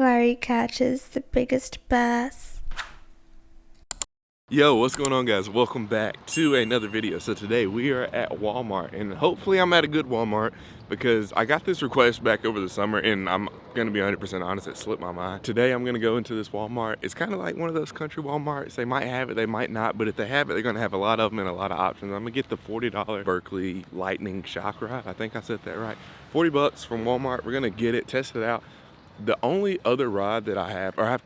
Larry catches the biggest bass. Yo, what's going on, guys? Welcome back to another video. So today we are at Walmart, and hopefully I'm at a good Walmart because I got this request back over the summer, and I'm gonna be 100% honest, it slipped my mind. Today I'm gonna go into this Walmart. It's kind of like one of those country Walmarts. They might have it, they might not, but if they have it, they're gonna have a lot of them and a lot of options. I'm gonna get the $40 Berkley Lightning Shock Rod. I think I said that right. 40 bucks from Walmart. We're gonna get it, test it out. The only other rod that I have, or I have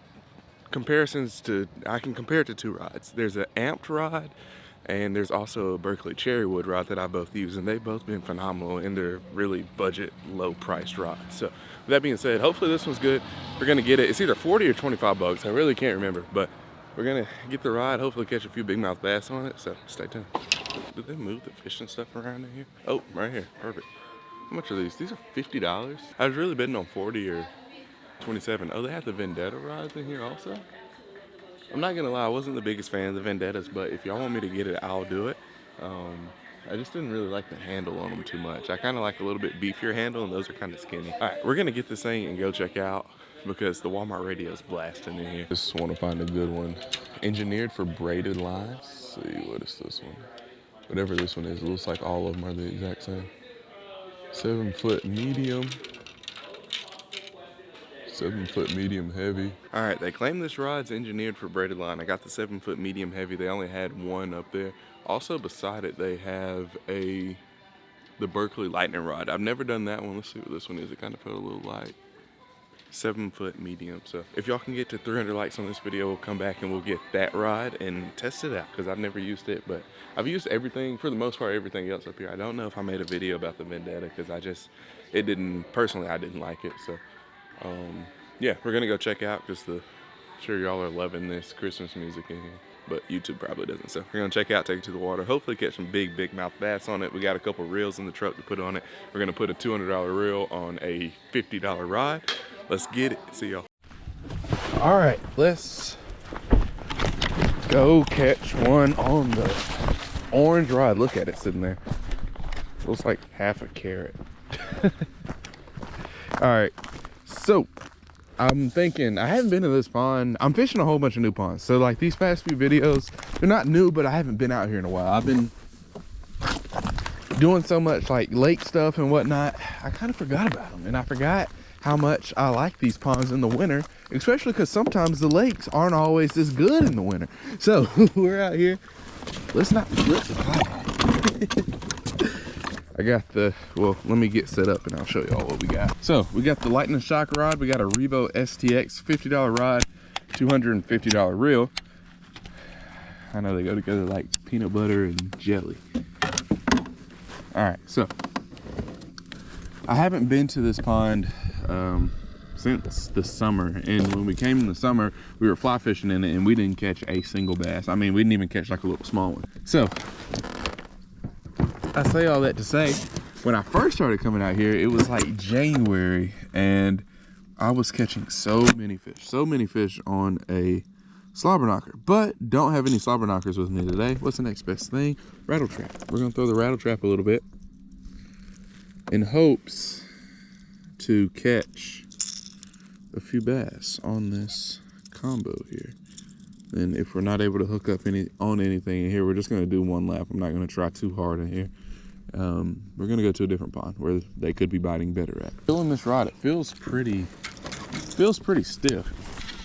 comparisons to, I can compare it to two rods. There's an amped rod and there's also a Berkley cherrywood rod that I both use, and they've both been phenomenal, and they're really budget, low priced rods. So with that being said, hopefully this one's good. We're gonna get it. It's either 40 or 25 bucks. I really can't remember, but we're gonna get the rod, hopefully catch a few big mouth bass on it. So stay tuned. Did they move the fishing stuff around in here? Oh, right here, perfect. How much are these? These are $50. I was really betting on 40 or 27. Oh, they have the Vendetta rods in here also. I'm not gonna lie, I wasn't the biggest fan of the Vendettas, but if y'all want me to get it, I'll do it. I just didn't really like the handle on them too much. I kind of like a little bit beefier handle, and those are kind of skinny. All right, we're gonna get this thing and go check out because the Walmart radio is blasting in here. Just want to find a good one. Engineered for braided line. Let's see, what is this one? Whatever this one is, it looks like all of them are the exact same. 7-foot medium. 7-foot medium heavy. All right, they claim this rod's engineered for braided line. I got the 7-foot medium heavy. They only had one up there. Also beside it, they have the Berkley lightning rod. I've never done that one. Let's see what this one is. It kind of felt a little light. 7-foot medium. So if y'all can get to 300 likes on this video, we'll come back and we'll get that rod and test it out, because I've never used it, but I've used everything, for the most part, everything else up here. I don't know if I made a video about the Vendetta because I didn't like it. So yeah, we're gonna go check out because I'm sure y'all are loving this Christmas music in here, but YouTube probably doesn't. So we're gonna check out, take it to the water, hopefully catch some big mouth bass on it. We got a couple reels in the truck to put on it. We're gonna put a $200 reel on a $50 rod. Let's get it. See y'all. All right, let's go catch one on the orange rod. Look at it sitting there. Looks like half a carrot. All right. So I'm thinking, I haven't been to this pond. I'm fishing a whole bunch of new ponds. So like these past few videos, they're not new, but I haven't been out here in a while. I've been doing so much like lake stuff and whatnot. I kind of forgot about them, and I forgot how much I like these ponds in the winter, especially because sometimes the lakes aren't always this good in the winter. So we're out here. Let's not flip the pot. I got well, let me get set up and I'll show y'all what we got. So we got the Lightning Shock Rod. We got a Revo STX $50 rod, $250 reel. I know they go together like peanut butter and jelly. All right, so I haven't been to this pond since the summer, and when we came in the summer, we were fly fishing in it and we didn't catch a single bass. I mean, we didn't even catch like a little small one. So I say all that to say, when I first started coming out here, it was like January, and I was catching so many fish on a slobber knocker, but don't have any slobber knockers with me today. What's the next best thing? Rattle trap. We're gonna throw the rattle trap a little bit in hopes to catch a few bass on this combo here. And if we're not able to hook up on anything in here, we're just gonna do one lap. I'm not gonna try too hard in here. We're gonna go to a different pond where they could be biting better at. Feeling this rod, it feels pretty stiff.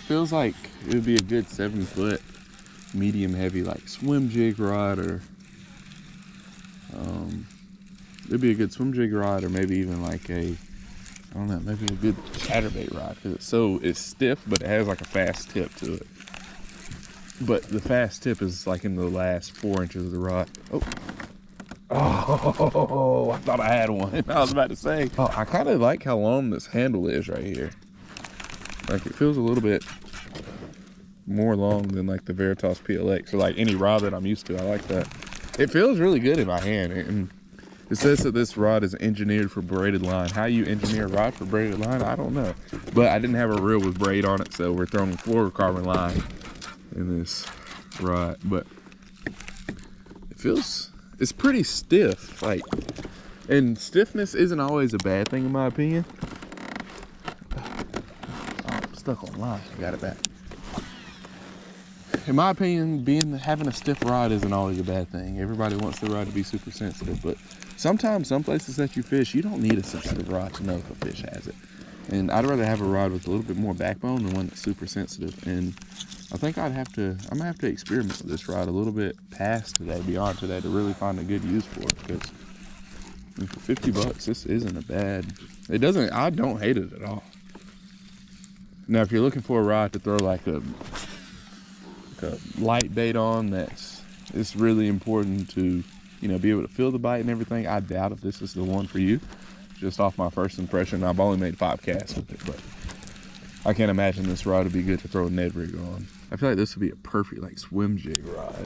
Feels like it would be a good 7-foot medium heavy like swim jig rod, or it'd be a good swim jig rod, or maybe even like I don't know, maybe a good chatterbait rod, because it's stiff, but it has like a fast tip to it. But the fast tip is like in the last 4 inches of the rod. Oh, I thought I had one. I was about to say, oh, I kind of like how long this handle is right here. Like it feels a little bit more long than like the Veritas PLX, or like any rod that I'm used to. I like that. It feels really good in my hand. And it says that this rod is engineered for braided line. How you engineer a rod for braided line, I don't know. But I didn't have a reel with braid on it, so we're throwing fluorocarbon line in this rod. But it's pretty stiff, like, and stiffness isn't always a bad thing in my opinion. stuck on line. I got it back. In my opinion, having a stiff rod isn't always a bad thing. Everybody wants the rod to be super sensitive, but sometimes some places that you fish, you don't need a sensitive rod to know if a fish has it. And I'd rather have a rod with a little bit more backbone than one that's super sensitive. And I think I'm gonna have to experiment with this rod a little bit past today, beyond today, to really find a good use for it. Because I mean, for 50 bucks, this isn't a bad. I don't hate it at all. Now, if you're looking for a rod to throw like a light bait on, it's really important to, you know, be able to feel the bite and everything. I doubt if this is the one for you. Just off my first impression, I've only made 5 casts with it, but I can't imagine this rod would be good to throw a Ned rig on. I feel like this would be a perfect like swim jig rod.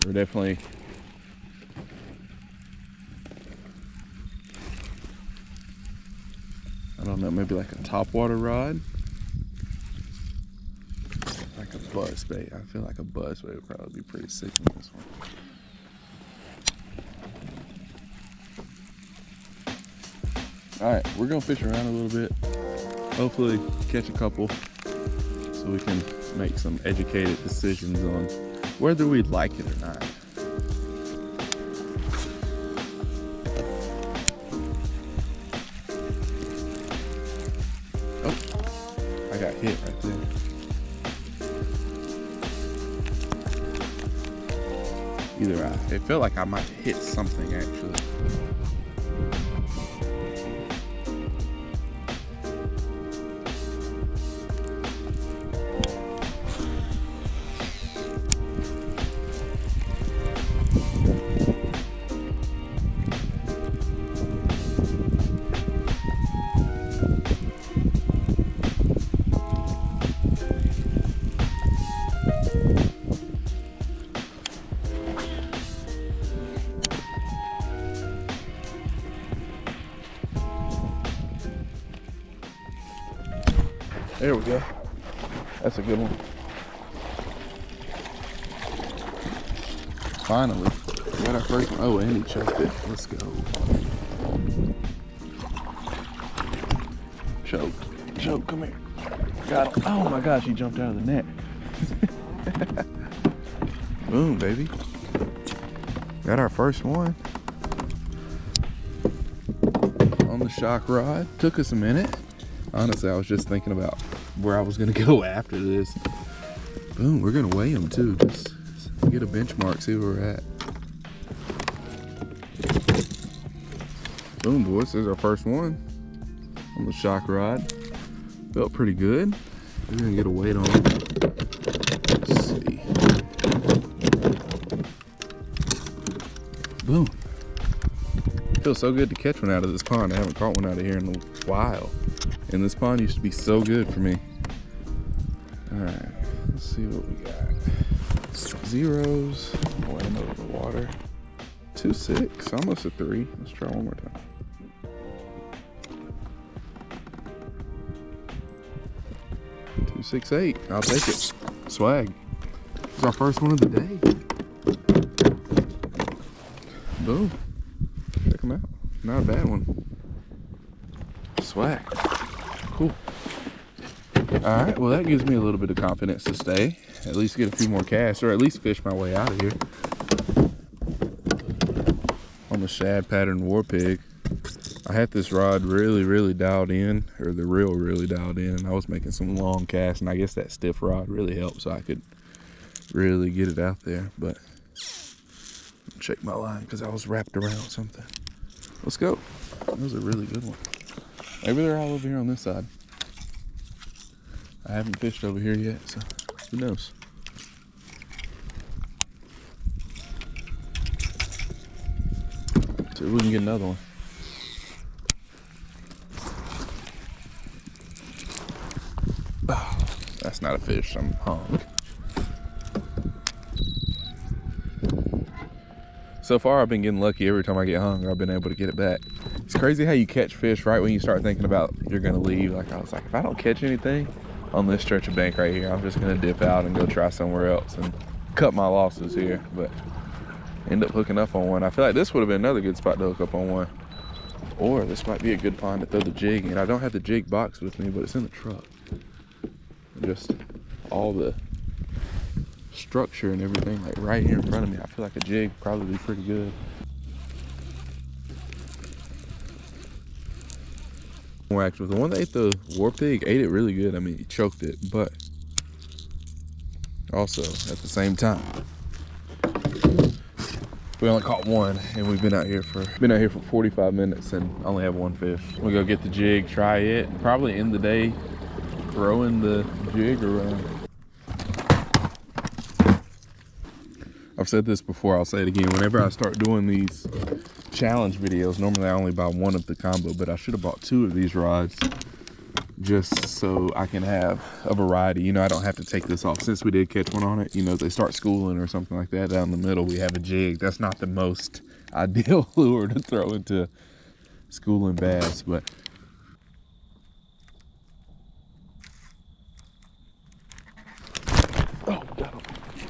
Or definitely, I don't know, maybe like a topwater rod. Like a buzz bait. I feel like a buzz bait would probably be pretty sick on this one. Alright, we're gonna fish around a little bit. Hopefully catch a couple so we can make some educated decisions on whether we'd like it or not. Oh, I got hit right there. It felt like I might hit something actually. There we go. That's a good one. Finally, we got our first one. Oh, and he choked it. Let's go. Choke, come here. Got him. Oh my gosh, he jumped out of the net. Boom, baby. Got our first one. On the shock rod. Took us a minute. Honestly, I was just thinking about where I was gonna go after this. Boom, we're gonna weigh them too. Just get a benchmark, see where we're at. Boom, boys, there's our first one on the shock rod. Felt pretty good. We're gonna get a weight on. Let's see. Boom. Feels so good to catch one out of this pond. I haven't caught one out of here in a while. And this pond used to be so good for me. All right, let's see what we got. Zeros, weigh them over the water. 2.6, almost a 3. Let's try one more time. 2.68, I'll take it. Swag. It's our first one of the day. Boom. Check them out. Not a bad one. Swag. Cool. All right, well that gives me a little bit of confidence to stay, at least get a few more casts, or at least fish my way out of here. On the shad pattern war pig, I had this rod really dialed in, or the reel really dialed in, and I was making some long casts, and I guess that stiff rod really helped so I could really get it out there. But check my line because I was wrapped around something. Let's go. That was a really good one. Maybe they're all over here on this side. I haven't fished over here yet, so who knows? See if we can get another one. Oh, that's not a fish, I'm hung. So far I've been getting lucky. Every time I get hung, I've been able to get it back. It's crazy how you catch fish right when you start thinking about you're gonna leave. Like I was like, if I don't catch anything on this stretch of bank right here, I'm just gonna dip out and go try somewhere else and cut my losses here. But end up hooking up on one. I feel like this would have been another good spot to hook up on one. Or this might be a good pond to throw the jig in. I don't have the jig box with me, but it's in the truck. Just all the structure and everything like right here in front of me. I feel like a jig probably be pretty good. More actual. The one that ate the war pig ate it really good. I mean, he choked it, but also at the same time, we only caught one, and we've been out here for 45 minutes and only have one fish. We'll go get the jig, try it, and probably end the day throwing the jig around. I've said this before, I'll say it again. Whenever I start doing these challenge videos, normally I only buy one of the combo, but I should have bought 2 of these rods just so I can have a variety. You know, I don't have to take this off. Since we did catch one on it, you know, they start schooling or something like that, down the middle we have a jig. That's not the most ideal lure to throw into schooling bass, but oh,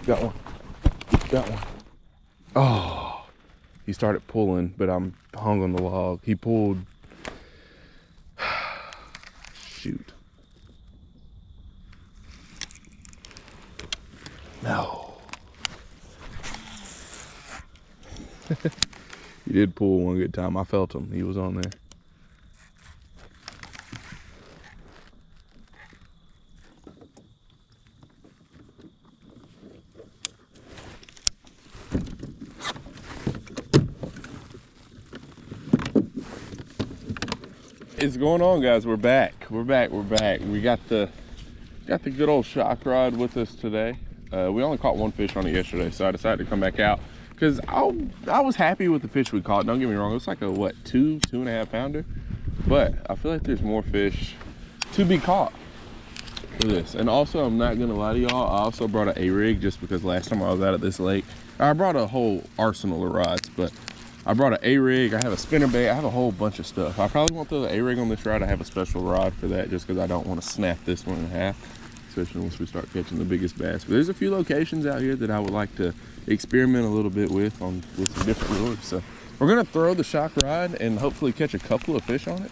got one. Oh, he started pulling, but I'm hung on the log. He pulled. Shoot. No. He did pull one good time. I felt him. He was on there. What's going on, guys? We're back. We got the good old shock rod with us today. We only caught one fish on it yesterday, so I decided to come back out because I was happy with the fish we caught. Don't get me wrong, it was like a what, 2.5 pounder, but I feel like there's more fish to be caught for this. And also, I'm not gonna lie to y'all, I also brought an A-rig just because last time I was out at this lake, I brought a whole arsenal of rods, but I brought an A-rig, I have a spinnerbait, I have a whole bunch of stuff. I probably won't throw the A-rig on this rod. I have a special rod for that just because I don't want to snap this one in half, especially once we start catching the biggest bass. But there's a few locations out here that I would like to experiment a little bit with some different lures. So we're gonna throw the shock rod and hopefully catch a couple of fish on it.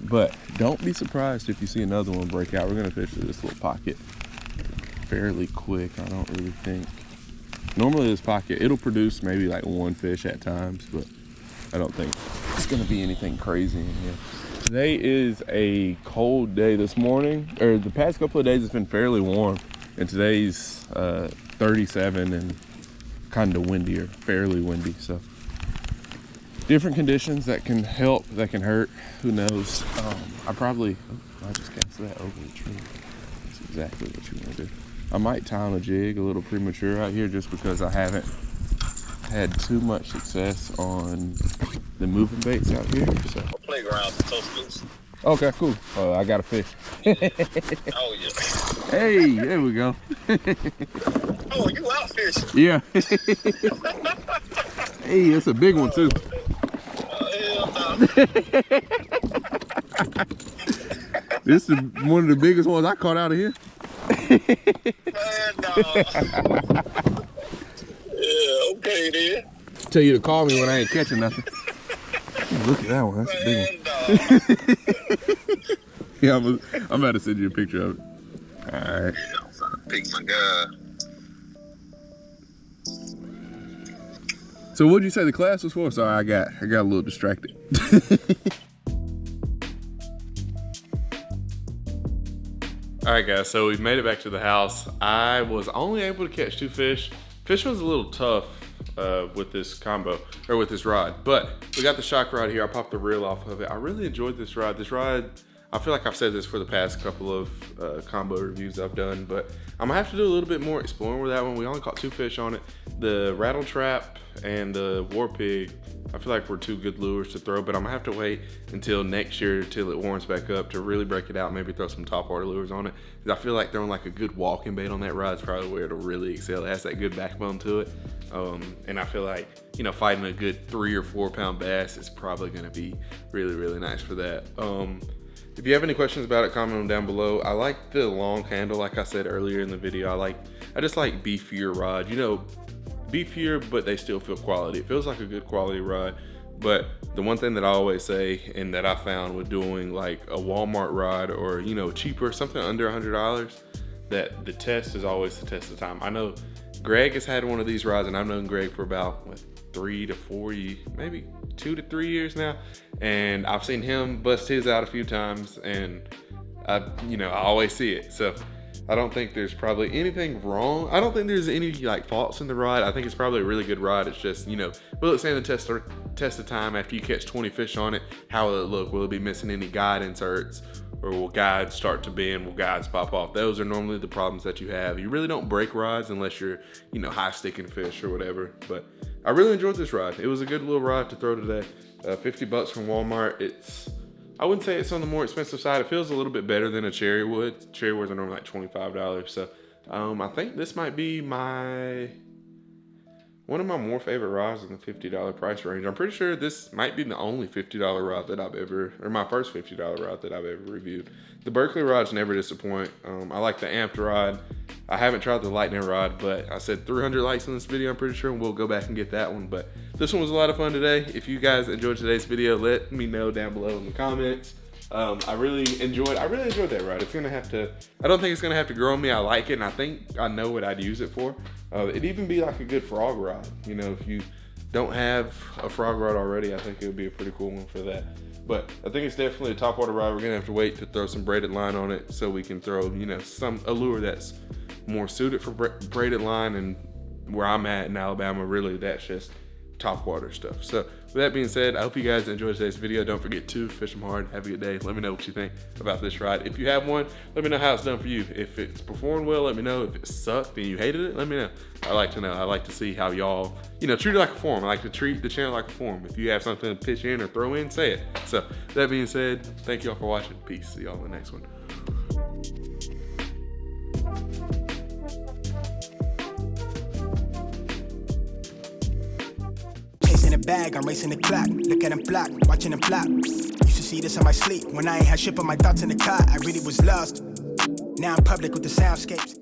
But don't be surprised if you see another one break out. We're gonna fish through this little pocket fairly quick, I don't really think. Normally this pocket, it'll produce maybe like one fish at times, but I don't think it's gonna be anything crazy in here. Today is a cold day. This morning, or the past couple of days, it's been fairly warm, and today's 37 and kind of windier, fairly windy. So different conditions that can help, that can hurt, who knows. I just cast that over the tree. That's exactly what you want to do. I might tie on a jig a little premature out here just because I haven't had too much success on the moving baits out here. So playgrounds are so loose. Okay, cool. I got a fish. Oh yeah. Hey, there we go. Oh, you out fishing? Yeah. Hey, that's a big one too. Hell no. This is one of the biggest ones I caught out of here. Man, no. Yeah, okay then. Tell you to call me when I ain't catching nothing. Look at that one. That's a big one. Yeah, I'm about to send you a picture of it. All right. Pick my guy. So what'd you say the class was for? Sorry, I got a little distracted. All right, guys, so we've made it back to the house. I was only able to catch 2 fish. Fish was a little tough with this combo, or with this rod, but we got the shock rod here. I popped the reel off of it. I really enjoyed this rod. This rod, I feel like I've said this for the past couple of combo reviews I've done, but I'm gonna have to do a little bit more exploring with that one. We only caught 2 fish on it. The rattle trap and the war pig, I feel like we're 2 good lures to throw, but I'm gonna have to wait until next year till it warms back up to really break it out, maybe throw some topwater lures on it. Because I feel like throwing like a good walking bait on that rod is probably where it'll really excel. It has that good backbone to it. And I feel like, you know, fighting a good 3 or 4 pound bass is probably gonna be really, really nice for that. If you have any questions about it, comment them down below. I like the long handle, like I said earlier in the video. I just like beefier rod, you know, beefier, but they still feel quality. It feels like a good quality rod. But the one thing that I always say, and that I found with doing like a Walmart rod or, you know, cheaper, something under $100, that the test is always the test of time. I know Greg has had one of these rods, and I've known Greg for about 3 to 4 years, maybe 2 to 3 years now. And I've seen him bust his out a few times, and I always see it. So I don't think there's probably anything wrong. I don't think there's any like faults in the rod. I think it's probably a really good rod. It's just, will it stand the test of time after you catch 20 fish on it? How will it look? Will it be missing any guide inserts? Or will guides start to bend? Will guides pop off? Those are normally the problems that you have. You really don't break rods unless you're, high sticking fish or whatever. But I really enjoyed this rod. It was a good little rod to throw today. $50 from Walmart. I wouldn't say it's on the more expensive side. It feels a little bit better than a cherry wood. Cherry woods are normally like $25. So I think this might be one of my more favorite rods in the $50 price range. I'm pretty sure this might be the only $50 rod that my first $50 rod that I've ever reviewed. The Berkley rods never disappoint. I like the amped rod. I haven't tried the lightning rod, but I said 300 likes on this video, I'm pretty sure, and we'll go back and get that one. But this one was a lot of fun today. If you guys enjoyed today's video, let me know down below in the comments. I really enjoyed that rod. I don't think it's gonna have to grow on me. I like it, and I think I know what I'd use it for. It'd even be like a good frog rod. If you don't have a frog rod already, I think it would be a pretty cool one for that. But I think it's definitely a topwater rod. We're gonna have to wait to throw some braided line on it so we can throw, a lure that's more suited for braided line. And where I'm at in Alabama, really, that's just topwater stuff. So with that being said, I hope you guys enjoyed today's video. Don't forget to fish them hard. Have a good day. Let me know what you think about this rod. If you have one, let me know how it's done for you. If it's performed well, let me know. If it sucked and you hated it, let me know. I like to know. I like to see how y'all, treat it like a forum. I like to treat the channel like a forum. If you have something to pitch in or throw in, say it. So with that being said, thank y'all for watching. Peace. See y'all in the next one. In the bag, I'm racing the clock. Look at them block, watching them flop. Used to see this in my sleep when I ain't had shit on my thoughts in the car. I really was lost. Now I'm public with the soundscapes.